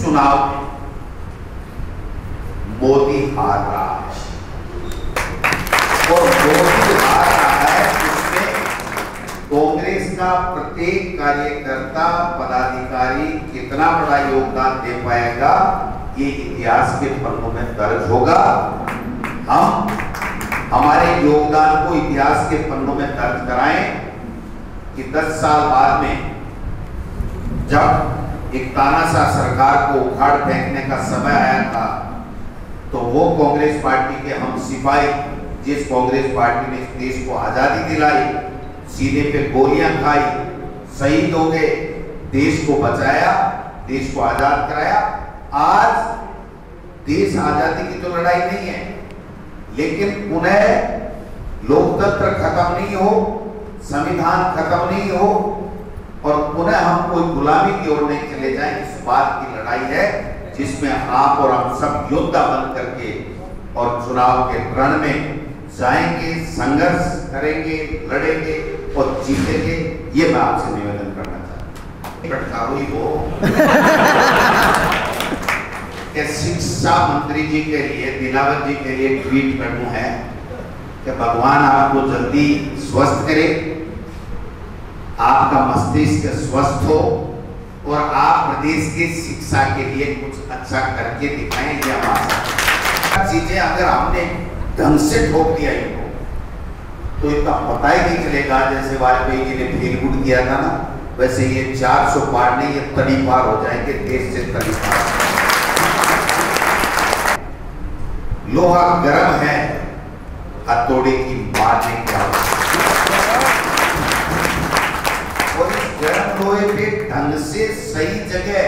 चुनाव में मोदी हार रहा है और मोदी हार रहा है, उसमें कांग्रेस का प्रत्येक कार्यकर्ता पदाधिकारी कितना बड़ा योगदान दे पाएगा, ये इतिहास के पन्नों में दर्ज होगा। हम हमारे योगदान को इतिहास के पन्नों में दर्ज कराएं कि 10 साल बाद में जब एक तानाशाह सरकार को उखाड़ फेंकने का समय आया था, तो वो कांग्रेस पार्टी के हम सिपाही, जिस कांग्रेस पार्टी ने इस देश को आजादी दिलाई, सीने पे गोलियां खाई, शहीद हो गए, देश को बचाया, देश को आजाद कराया। आज देश आजादी की तो लड़ाई नहीं है, लेकिन पुनः लोकतंत्र खत्म नहीं हो, संविधान खत्म नहीं हो और पुनः हम कोई गुलामी की ओर नहीं चले जाएं, इस बात की लड़ाई है जिसमें आप और हम सब योद्धा बन करके और चुनाव के रण में जाएंगे, संघर्ष करेंगे, लड़ेंगे और जीतेंगे। ये मैं आपसे निवेदन करना चाहता हूँ। शिक्षा मंत्री जी के लिए, दिलावर जी के लिए ट्वीट करना है कि भगवान आपको जल्दी स्वस्थ करे, आपका मस्तिष्क स्वस्थ हो और आप प्रदेश की शिक्षा के लिए कुछ अच्छा करके दिखाएं। ये हमारा चीजें अगर हमने ढंग से ठोक दिया इनको, तो इतना पता ही नहीं चलेगा। जैसे वाजपेयी जी ने फील गुड किया था ना, वैसे ये 400 पार नहीं, ये तड़ी पार हो जाएंगे, देश से तड़ी पार। लोहा गर्म है, हथौड़े की मारने की आवश्यकता, और इस गर्म लोहे पे ढंग से सही जगह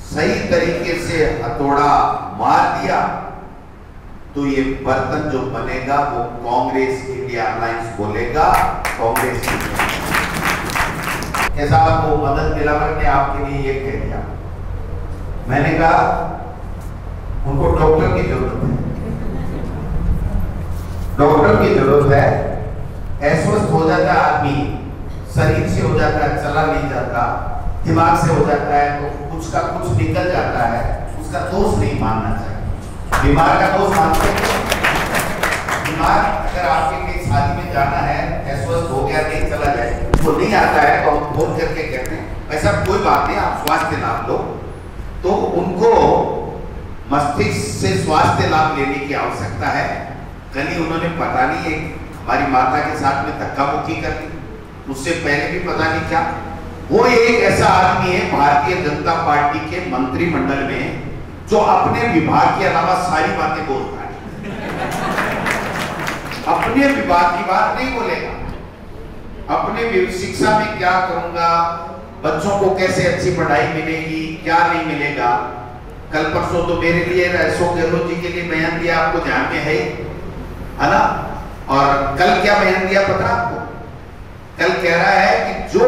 सही तरीके से हथौड़ा मार दिया तो ये बर्तन जो बनेगा वो कांग्रेस इंडिया अलायंस बोलेगा। कांग्रेस कैसा आपको मदन दिलावर ने आपके लिए ये कह दिया, मैंने कहा उनको डॉक्टर की जरूरत है, डॉक्टर की जरूरत है। अस्वस्थ हो जाता है आदमी, शरीर से हो जाता है, चला नहीं जाता, दिमाग से हो जाता है, तो कुछ का कुछ निकल जाता है, उसका दोष नहीं मानना चाहिए। बीमार का दोष मानते हैं। बीमार अगर आपके कहीं शादी में जाना है, अस्वस्थ हो गया, नहीं चला जाए, वो नहीं आता है तो हम फोन करके कहते हैं ऐसा कोई बात नहीं, आप स्वास्थ्य लाभ लो, तो उनको मस्तिष्क से स्वास्थ्य लाभ लेने की आवश्यकता है। कल ही उन्होंने पता नहीं एक हमारी माता के साथ में धक्का मुक्की कर दी, उससे पहले भी पता नहीं क्या। वो एक ऐसा आदमी है भारतीय जनता पार्टी के मंत्रिमंडल में जो अपने विभाग के अलावा सारी बातें बोलता है, अपने विभाग की बात नहीं बोलेगा, अपने शिक्षा में क्या करूंगा, बच्चों को कैसे अच्छी पढ़ाई मिलेगी, क्या नहीं मिलेगा। कल परसों तो मेरे लिए अशोक गहलोत जी के लिए बयान दिया, आपको ध्यान में है ना। और कल क्या बयान दिया पता आपको? कल कह रहा है कि जो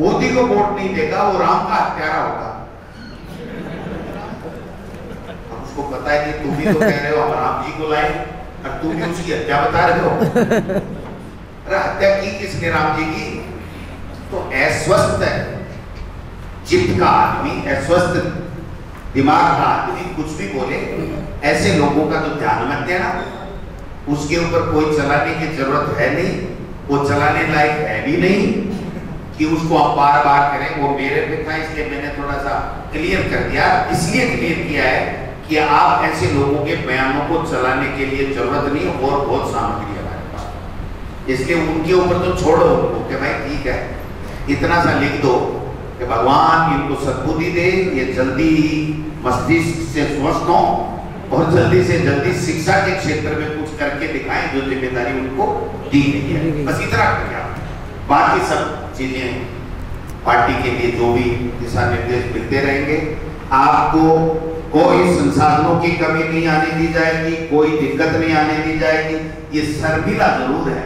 मोदी को वोट नहीं देगा वो राम का हत्यारा होगा। अब उसको पता है कि तुम भी तो कह रहे हो हम राम जी को लाए और तुम भी उसकी हत्या बता रहे हो। अरे हत्या की किसने राम जी की? तो अस्वस्थ चित्त का आदमी, अस्वस्थ दिमाग का आदमी कुछ भी बोले, ऐसे लोगों का तो ध्यान मत देना। उसके ऊपर कोई चलाने की जरूरत है नहीं, वो चलाने लायक है भी नहीं कि उसको आप बार बार करें। वो मेरे पे था इसलिए मैंने थोड़ा सा क्लियर कर दिया, इसलिए क्लियर किया है कि आप ऐसे लोगों के बयानों को चलाने के लिए जरूरत नहीं, और बहुत सामग्री है हमारे पास, इसलिए उनके ऊपर तो छोड़ो उनको कि भाई ठीक है, इतना सा लिख दो कि भगवान इनको सद्बुद्धि दे, ये जल्दी मस्तिष्क से स्वस्थ हो और जल्दी से जल्दी शिक्षा के क्षेत्र में कुछ करके दिखाएं जो जिम्मेदारी उनको दी गई है। बस इतना करिए, बाकी सब चीजें पार्टी के लिए जो भी दिशा निर्देश मिलते रहेंगे। आपको कोई संसाधनों की कमी नहीं आने दी जाएगी, कोई दिक्कत नहीं आने दी जाएगी। ये शर्मिला जरूर है,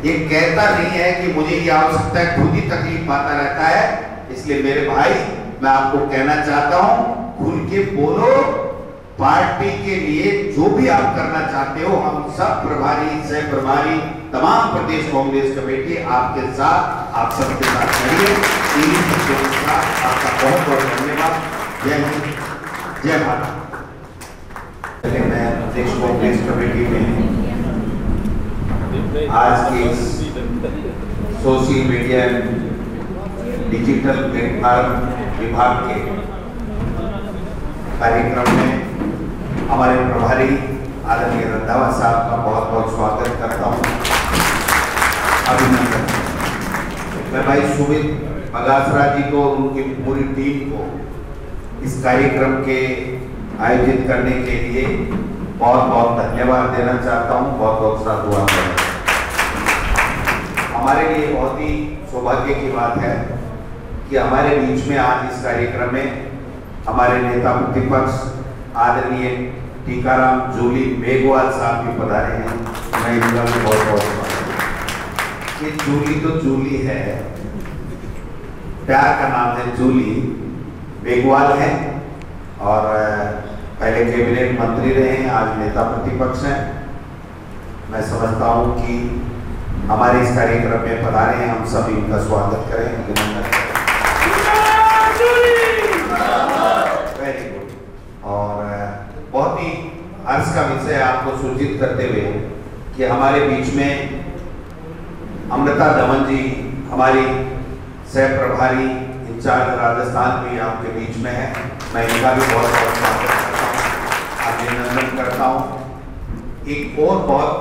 ये कहता नहीं है कि मुझे ये आवश्यकता है, खुद ही तकलीफ पाता रहता है। इसलिए मेरे भाई, मैं आपको कहना चाहता हूं, खुल के बोलो। पार्टी के लिए जो भी आप करना चाहते हो, हम सब प्रभारी, सह प्रभारी, तमाम प्रदेश कांग्रेस कमेटी आपके साथ, आप सबके साथ खड़ी है। इन शब्दों के साथ आपका बहुत बहुत धन्यवाद। जय हिंद, जय भारत। चलिए, मैं प्रदेश कांग्रेस कमेटी में आज के सोशल मीडिया डिजिटल प्लेटफॉर्म विभाग के कार्यक्रम में हमारे प्रभारी आदरणीय रंधावा साहब का बहुत बहुत स्वागत करता हूँ, अभिनंदन। मैं भाई सुमित बगासरा जी को और उनकी पूरी टीम को इस कार्यक्रम के आयोजित करने के लिए बहुत बहुत धन्यवाद देना चाहता हूँ, बहुत बहुत साधुवाद। हमारे लिए बहुत ही सौभाग्य की बात है कि हमारे बीच में आज इस कार्यक्रम में हमारे नेता प्रतिपक्ष आदरणीय टीकाराम जूली मेघवाल साहब भी पधारे हैं। मैं इनका भी बहुत बहुत ये जूली तो जूली है, प्यार का नाम है जूली। मेघवाल है और पहले कैबिनेट मंत्री रहे हैं, आज नेता प्रतिपक्ष हैं। मैं समझता हूं कि हमारे इस कार्यक्रम में पधारे हैं, हम सब इनका स्वागत करें, अभिनंदन करें। Very good. और बहुत ही हर्ष का विषय आपको सूचित करते हुए कि हमारे बीच में अमृता दमन जी, हमारी सह प्रभारी इंचार्ज राजस्थान भी आपके बीच में है। मैं इनका भी बहुत बहुत स्वागत करता हूँ, अभिनंदन करता हूँ। एक और बहुत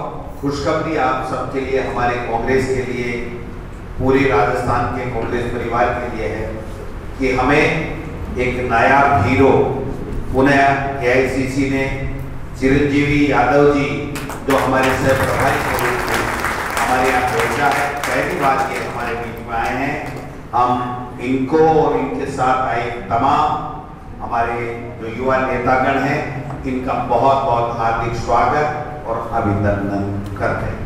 खुशखबरी आप सबके लिए, हमारे कांग्रेस के लिए, पूरे राजस्थान के कांग्रेस परिवार के लिए है कि हमें एक नया हीरो पुनः एआईसीसी ने चिरंजीवी यादव जी, जो हमारे सह प्रभारी के रूप में हमारे यहाँ भेजा है, पहली बार ये हमारे बीच में आए हैं। हम इनको और इनके साथ आए तमाम हमारे जो युवा नेतागण हैं, इनका बहुत बहुत हार्दिक स्वागत और अभिनंदन करते हैं।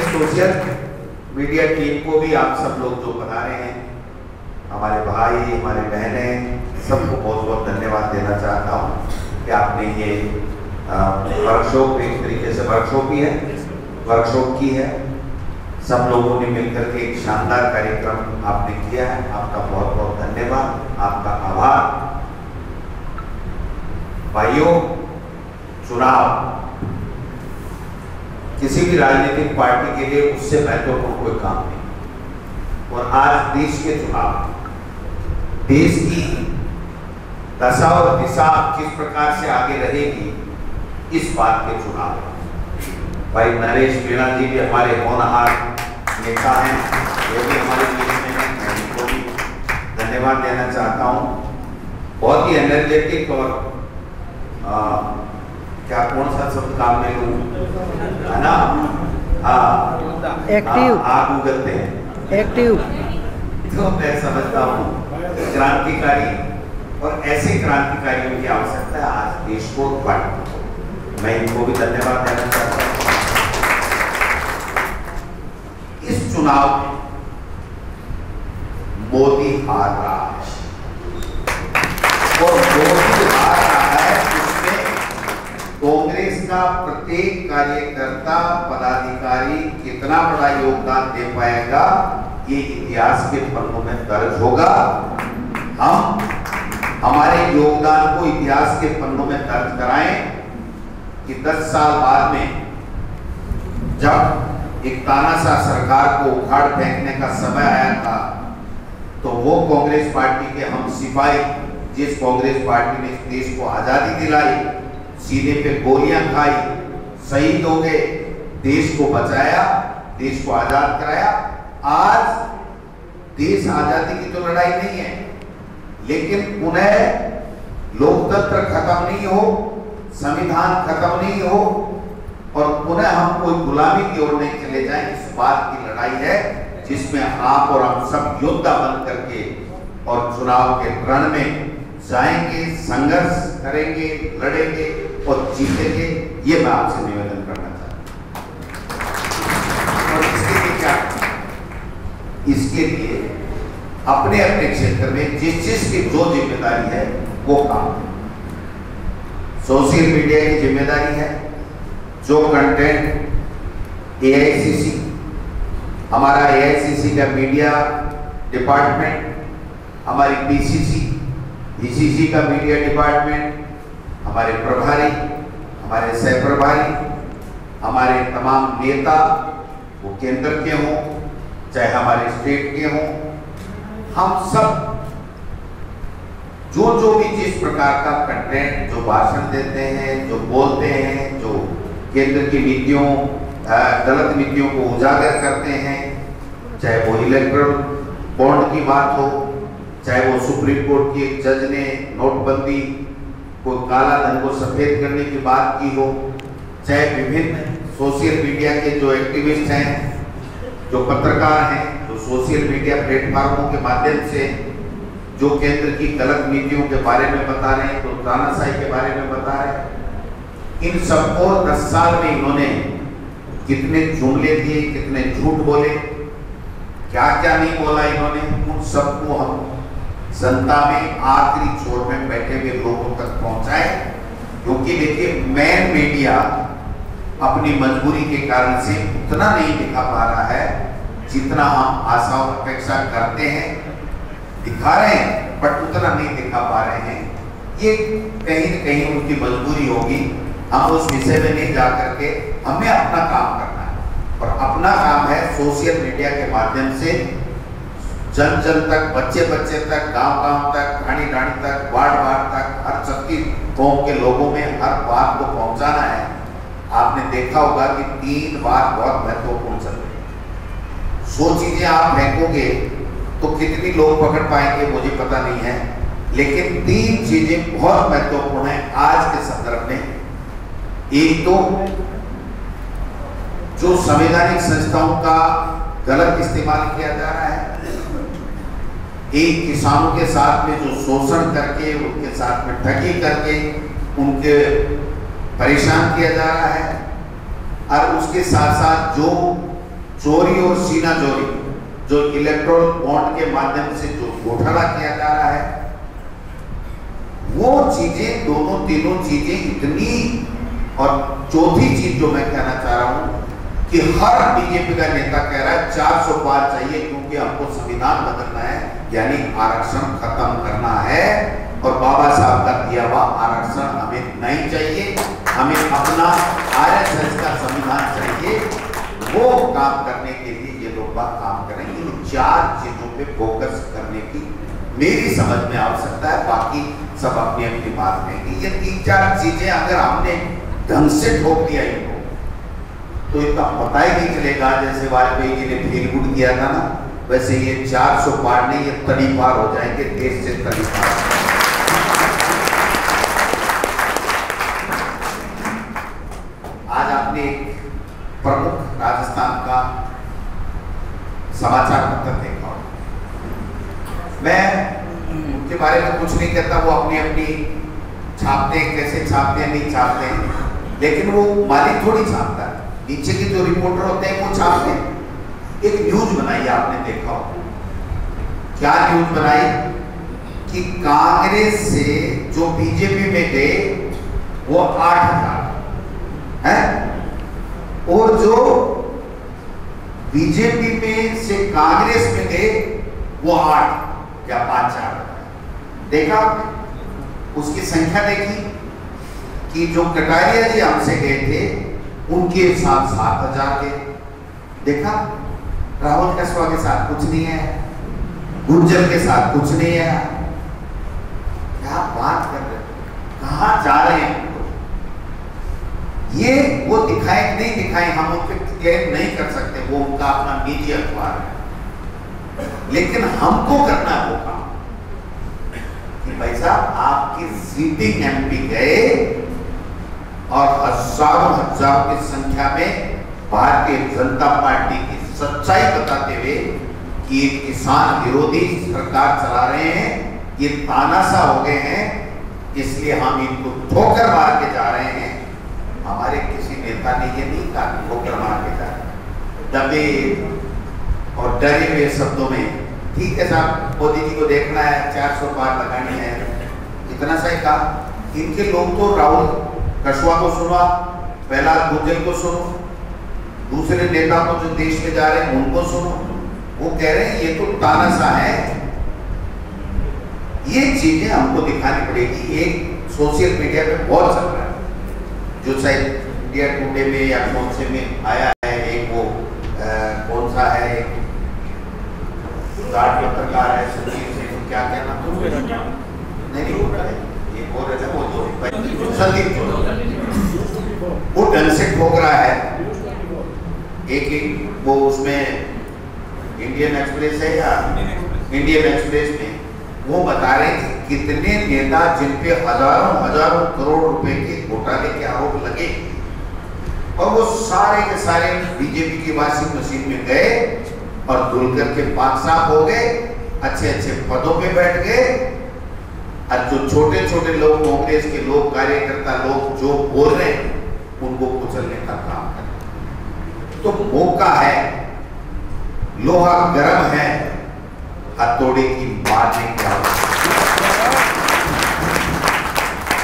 सोशल मीडिया टीम को भी आप सब लोग जो बना रहे हैं, हमारे भाई, हमारे बहनें, सबको बहुत बहुत धन्यवाद देना चाहता हूँ कि आपने ये वर्कशॉप, एक तरीके से वर्कशॉप ही है, वर्कशॉप की है। सब लोगों ने मिलकर के एक शानदार कार्यक्रम आपने किया है, आपका बहुत बहुत धन्यवाद, आपका आभार। भाइयों, चुनाव किसी भी राजनीतिक पार्टी के लिए उससे महत्वपूर्ण कोई काम नहीं। और आज देश के चुनाव, देश की दशा और दिशा किस प्रकार से आगे रहेगी, इस बात के चुनाव। भाई नरेश मीणा जी भी हमारे होनहार नेता हैं, वो भी हमारे बीच में हैं, मैं इनको भी धन्यवाद देना चाहता हूँ। बहुत ही एनर्जेटिक और क्या कौन सा शब्द काम में लूँ, है ना, हाँ, एक्टिव, आग उगलते हैं, एक्टिव। तो मैं समझता हूँ क्रांतिकारी, और ऐसे क्रांतिकारियों की आवश्यकता है आज देश को बढ़। मैं इनको भी धन्यवाद देना चाहता हूँ। इस चुनाव में मोदी हार रहा है और मोदी हार रहा है, उसमें कांग्रेस का प्रत्येक कार्यकर्ता, पदाधिकारी कितना बड़ा योगदान दे पाएगा, ये इतिहास के पन्नों में दर्ज होगा। हम हमारे योगदान को इतिहास के पन्नों में दर्ज कराएं कि 10 साल बाद में जब एक तानाशाह सरकार को उखाड़ फेंकने का समय आया था, तो वो कांग्रेस पार्टी के हम सिपाही, जिस कांग्रेस पार्टी ने इस देश को आजादी दिलाई, सीने पे गोलियां खाई, शहीद हो गए, देश को बचाया, देश को आजाद कराया। आज देश आजादी की तो लड़ाई नहीं है, लेकिन पुनः लोकतंत्र खत्म नहीं हो, संविधान खत्म नहीं हो और पुनः हम कोई गुलामी की ओर नहीं चले जाएं, इस बात की लड़ाई है, जिसमें आप और हम सब योद्धा बन करके और चुनाव के रण में जाएंगे, संघर्ष करेंगे, लड़ेंगे और जीतेंगे। ये मैं आपसे निवेदन करना चाहता हूं। और इसके लिए क्या, इसके लिए अपने अपने क्षेत्र में जिस चीज की जो जिम्मेदारी है वो काम। सोशल मीडिया की जिम्मेदारी है, जो कंटेंट AICC, हमारा AICC का मीडिया डिपार्टमेंट, हमारी PCC का मीडिया डिपार्टमेंट, हमारे प्रभारी, हमारे सह प्रभारी, हमारे तमाम नेता, वो केंद्र के हों चाहे हमारे स्टेट के हों, हम सब जो भी जिस प्रकार का कंटेंट, जो भाषण देते हैं, जो बोलते हैं, जो केंद्र की नीतियों, गलत नीतियों को उजागर करते हैं, चाहे वो इलेक्ट्रल बॉन्ड की बात हो, चाहे वो सुप्रीम कोर्ट की एक जज ने नोटबंदी को, काला धन को सफेद करने की बात की हो, चाहे विभिन्न सोशल मीडिया के जो एक्टिविस्ट हैं, जो पत्रकार हैं, जो सोशल मीडिया प्लेटफॉर्मों के माध्यम से जो केंद्र की गलत नीतियों के बारे में बता रहे हैं, तो तानाशाही के बारे में बता रहे हैं, इन सबको 10 साल में इन्होंने कितने जुमले दिए, कितने झूठ बोले, क्या क्या नहीं बोला इन्होंने, उन सबको हम जनता में आखिरी छोर में बैठे हुए लोगों तक पहुंचाए। क्योंकि देखिए, मेन मीडिया अपनी मजबूरी के कारण से उतना नहीं दिखा पा रहा है जितना हम आशा और अपेक्षा करते हैं। दिखा रहे हैं बट उतना नहीं दिखा पा रहे हैं। ये कहीं न कहीं उनकी मजबूरी होगी। हम उस विषय में नहीं जा करके हमें अपना काम करना है, और अपना काम है सोशल मीडिया के माध्यम से जन जन तक, बच्चे बच्चे तक, गांव गांव तक, ढाणी ढाणी तक, वार्ड वार्ड तक, हर 36 गांव के लोगों में हर बात को पहुंचाना है। आपने देखा होगा कि 3 बात बहुत महत्वपूर्ण चल रही है। 100 चीजें आप फेंकोगे तो कितनी लोग पकड़ पाएंगे मुझे पता नहीं है, लेकिन 3 चीजें बहुत महत्वपूर्ण है आज के संदर्भ में। एक तो जो संवैधानिक संस्थाओं का गलत इस्तेमाल किया जा रहा है, एक किसानों के साथ में जो शोषण करके, उनके साथ में ठगी करके उनके परेशान किया जा रहा है, और उसके साथ साथ जो चोरी और सीना चोरी, जो इलेक्ट्रल बॉन्ड के माध्यम से जो घोटाला किया जा रहा है, वो चीजें, दोनों तीनों चीजें इतनी। और चौथी चीज जो मैं कहना चाह रहा हूं कि हर बीजेपी का नेता कह रहा है 400 पार चाहिए, क्योंकि हमको संविधान बदलना है, यानी आरक्षण खत्म करना है, और बाबा साहब का दिया हुआ आरक्षण हमें नहीं चाहिए। हमें अपना RSS का संविधान चाहिए। वो काम करने के लिए ये लोग बात काम करेंगे। इन 4 चीजों पे फोकस करने की मेरी समझ में आवश्यकता है। बाकी सब अपनी अपनी बात में, ये 3-4 चीजें अगर हमने ढंग से ठोक दिया इनको, तो इतना पता ही नहीं चलेगा। जैसे वाजपेयी जी ने फील गुड किया था ना, वैसे ये 400 पार नहीं, ये तड़ी पार हो जाएंगे, देश से तड़ी पार। आज आपने एक प्रमुख राजस्थान का समाचार पत्र देखा, मैं उनके बारे में कुछ नहीं कहता, वो अपनी अपनी छापते हैं, कैसे छापते हैं नहीं छापते हैं, लेकिन वो मालिक थोड़ी छापता है, नीचे के जो रिपोर्टर होते हैं वो छापते हैं। एक न्यूज बनाई, आपने देखा हो, क्या न्यूज बनाई कि कांग्रेस से जो बीजेपी में गए वो 8,000 है, और जो बीजेपी में से कांग्रेस में गए वो 8 या 5-4। देखा उसकी संख्या देखी कि जो कटारिया जी हमसे गए थे उनके साथ 7,000 के। देखा राहुल कस्वा के साथ कुछ नहीं है, गुर्जर के साथ कुछ नहीं है। क्या बात कर रहे, कहां जा रहे हैं? ये वो दिखाए नहीं दिखाए, हम उन पर क्लेम नहीं कर सकते, वो उनका अपना निजी अखबार है, लेकिन हमको करना है वो काम कि भाई साहब आपकी सिटिंग MP गए और हजारों की संख्या में भारतीय जनता पार्टी की सच्चाई बताते हुए कि ये किसान विरोधी सरकार चला रहे हैं, ये तानाशाह हो गए हैं, इसलिए हम इनको ठोकर मार के जा रहे हैं। हमारे किसी नेता ने ये नहीं कहा ठोकर मार के जा रहे हैं, दबे और डरे हुए शब्दों में, ठीक है साहब मोदी जी को देखना है, 400 पार लगानी है, इतना सही कहा। इनके लोग तो राहुल कस्वा को सुना, प्रहलाद गुर्जर को सुनो, दूसरे नेता को जो देश में जा रहे हैं उनको सुनो, वो कह रहे हैं ये तो तानाशाह है। ये चीजें हमको दिखानी पड़ेगी। एक सोशल मीडिया पे बहुत चल रहा है, जो शायद इंडिया टुडे में या कौन से में आया है, एक वो कौन सा है, पत्रकार है संजीव सिंह, क्या कहना नहीं होता है, ये बोल रहे थे वो संदीप वो ढंग से ठोक रहा है। एक वो उसमें इंडियन एक्सप्रेस है या इंडियन एक्सप्रेस में वो बता रहे थे कितने नेता जिन पे हजारों करोड़ रुपए के घोटाले के आरोप लगे, और वो सारे के सारे बीजेपी की वॉशिंग मशीन में गए और धुल करके बादशाह हो गए, अच्छे अच्छे पदों पे बैठ गए। और जो छोटे छोटे लोग, कांग्रेस के लोग, कार्यकर्ता लोग जो बोल रहे हैं उनको कुचलने का काम कर। तो मौका है, लोहा गर्म है, हथौड़े की मारने की आवश्यकता,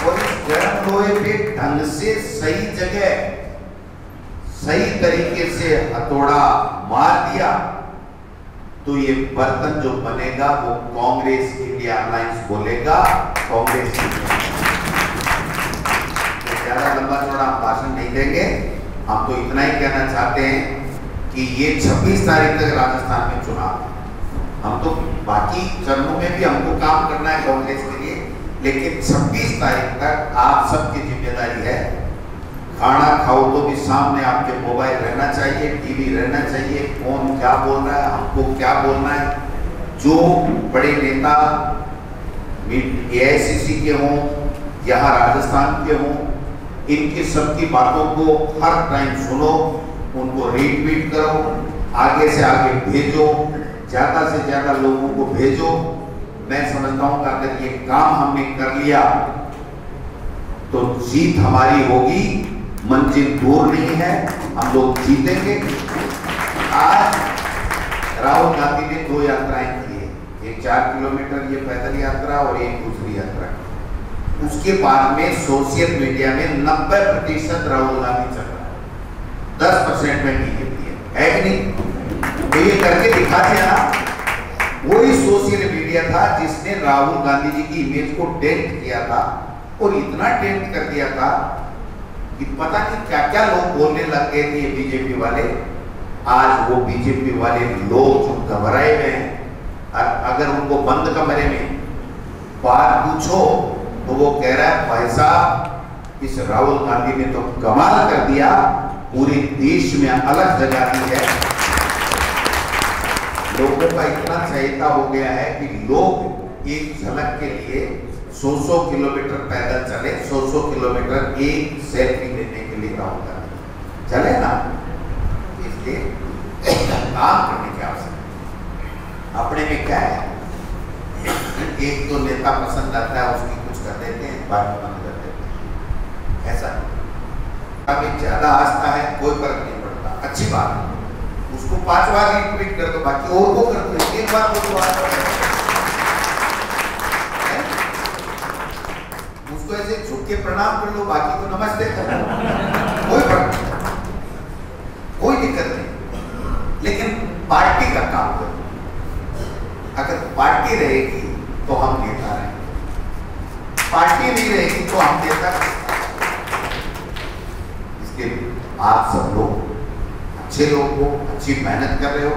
और इस गर्म लोहे पे ढंग से सही जगह सही तरीके से हथौड़ा मार दिया तो ये बर्तन जो बनेगा वो कांग्रेस इंडिया अलायंस बोलेगा। कांग्रेस ज्यादा लंबा चौड़ा हम भाषण नहीं देंगे, हम तो इतना ही कहना चाहते हैं कि ये 26 तारीख तक राजस्थान में चुनाव है। हम तो बाकी चरणों में भी हमको काम करना है कांग्रेस के लिए, लेकिन 26 तारीख तक आप सबकी जिम्मेदारी है। खाना खाओ तो भी सामने आपके मोबाइल रहना चाहिए, टीवी रहना चाहिए, कौन क्या बोल रहा है, हमको क्या बोलना है। जो बड़े नेता AICC के हों, यहाँ राजस्थान के हों, इनकी सबकी बातों को हर टाइम सुनो, उनको रीट्वीट करो, आगे से आगे भेजो, ज्यादा से ज्यादा लोगों को भेजो। मैं समझता हूँ कि अगर ये काम हमने कर लिया तो जीत हमारी होगी, मंजिल दूर नहीं है, हम लोग जीतेंगे। आज राहुल गांधी ने 2 यात्राएं की है, एक 4 किलोमीटर ये पैदल यात्रा और एक दूसरी यात्रा। उसके बाद में सोशल मीडिया में 90% राहुल गांधी चल रहा है, 10% में बीजेपी है कि नहीं? तो ये करके दिखा दिया, वही सोशल मीडिया था जिसने राहुल गांधी जी की इमेज को डेंट किया था, और इतना डेंट कर दिया था कि पता नहीं क्या क्या लोग बोलने लग गए थे बीजेपी वाले। आज वो बीजेपी वाले लोग जो घबराए हुए हैं, अगर उनको बंद कमरे में बात पूछो तो वो कह रहा है भाई साहब इस राहुल गांधी ने तो कमाल कर दिया, पूरे देश में अलग जगह दी है। लोगों का इतना चहेता हो गया है कि लोग एक झलक के लिए 100 किलोमीटर पैदल चले, 100 किलोमीटर एक सेल्फी लेने के लिए राहुल गांधी चले ना। इसलिए काम करने की आवश्यकता। अपने में क्या है, एक तो नेता पसंद आता है उसकी कुछ कर देते हैं, बाकी बंद कर देते हैं, ऐसा नहीं। ज्यादा आस्था है कोई फर्क नहीं पड़ता, अच्छी बात है, उसको 5 बार रिट्वीट कर दो, बाकी और को कर दो, एक बार को उसको ऐसे झुक के प्रणाम कर लो, बाकी को नमस्ते कर लो, कोई फर्क नहीं, कोई दिक्कत नहीं। लेकिन पार्टी का काम करो। अगर पार्टी रहेगी तो हम नेता रहेंगे, पार्टी नहीं रहेगी तो हम नेता। इसके आप सब लोग अच्छे लोग हो, अच्छी मेहनत कर रहे हो।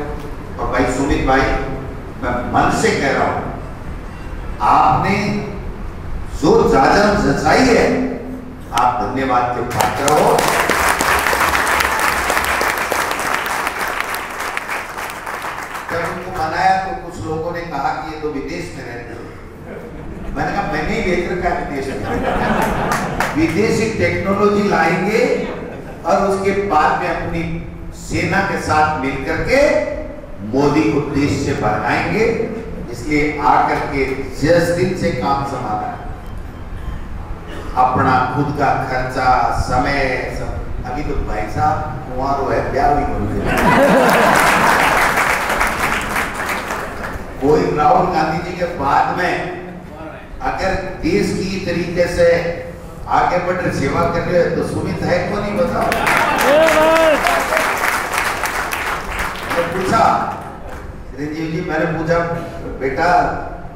और भाई सुमित भाई, मैं मन से कह रहा हूं, आपने जो जाजम जचाई है, आप धन्यवाद के पात्र हो। जब उनको मनाया तो कुछ लोगों ने कहा कि ये तो विदेश में रहते हो। मैंने कहा मैंने ही देख रखा है विदेश में, विदेशी टेक्नोलॉजी लाएंगे और उसके बाद में अपनी सेना के साथ मिलकर के मोदी को देश से भगाएंगे। इसलिए आकर के 10 दिन से काम संभाला है, अपना खुद का खर्चा, समय सब। अभी तो भाई साहब कुंवारो है, ब्याह भी कर कोई राहुल गांधी जी के बाद में अगर देश की तरीके से आगे बढ़ सेवा कर रहे हो तो सुमित है को नहीं बताओ। तो पूछा चिरंजीव जी, मैंने पूछा बेटा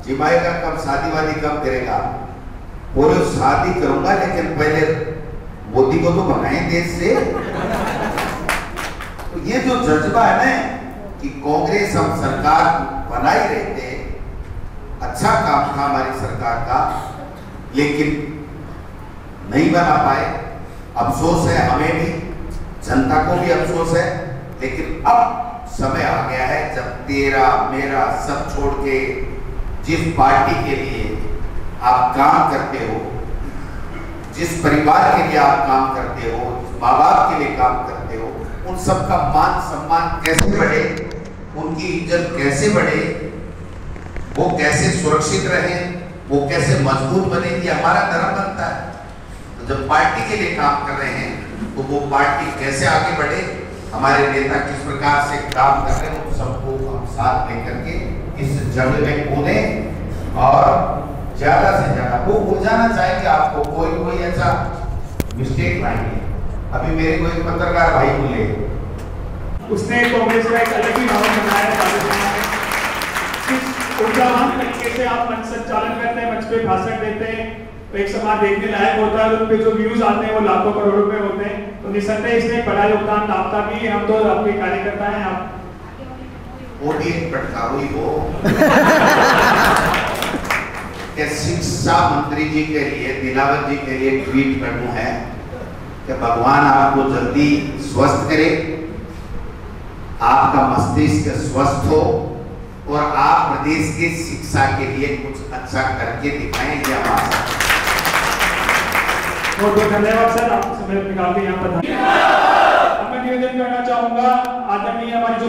जिमाई का कब शादी वादी कब करेगा? बोले शादी करूंगा लेकिन पहले मोदी को तो भगाएं देश से। तो ये जो जज्बा है ना कि कांग्रेस हम सरकार बना ही रहे थे, अच्छा काम था हमारी सरकार का, लेकिन नहीं बना पाए। अफसोस है हमें भी, जनता को भी अफसोस है, लेकिन अब समय आ गया है जब तेरा मेरा सब छोड़ के जिस पार्टी के लिए आप काम करते हो, जिस परिवार के लिए आप काम करते हो, जिस माँ बाप के लिए काम करते हो, उन सबका मान सम्मान कैसे बढ़े, उनकी इज्जत कैसे बढ़े, वो कैसे सुरक्षित रहे, वो कैसे मजबूत बने, ये हमारा धर्म बनता है। तो जब पार्टी के लिए काम कर रहे हैं तो वो पार्टी कैसे आगे बढ़े, हमारे नेता किस प्रकार से काम कर रहे हैं, उन सबको हम साथ लेकर के इस जंग में कूदे और ज्यादा से ज्यादा वो उलझाना चाहेंगे आपको। कोई ऐसा मिस्टेक नहीं है। अभी मेरे को एक पत्रकार भाई बोले, उसने कांग्रेस का एक अलग ही माहौल बनाया है। ऊर्जावान तरीके से आप मंच संचालन करते हैं, मंच पे भाषण देते हैं, तो एक समाज देखने लायक होता है। उन पे जो व्यूज आते हैं वो लाखों करोड़ों में होते हैं। तो निसंदेह इसने बड़ा योगदान आपका भी है। हम तो आपके कार्यकर्ता हैं। आप वो भी एक भटकाऊ ही हो कि शिक्षा मंत्री जी के लिए, दिलावर जी के लिए ट्वीट करना है कि भगवान आपको जल्दी स्वस्थ करे, आपका मस्तिष्क स्वस्थ हो और आप प्रदेश की शिक्षा के लिए कुछ अच्छा करके दिखाएं। ये हमारा बहुत बहुत धन्यवाद सर, आप समय निकाल के यहाँ पर। अब मैं निवेदन करना चाहूंगा आदरणीय हमारी जो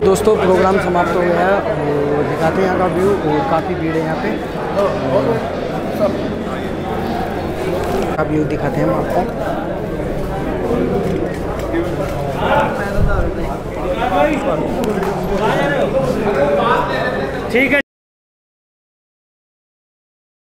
दोस्तों प्रोग्राम समाप्त हो गया है और दिखाते हैं यहाँ का व्यू। और काफ़ी भीड़ है यहाँ पे, का व्यू दिखाते हैं हम आपको। ठीक है।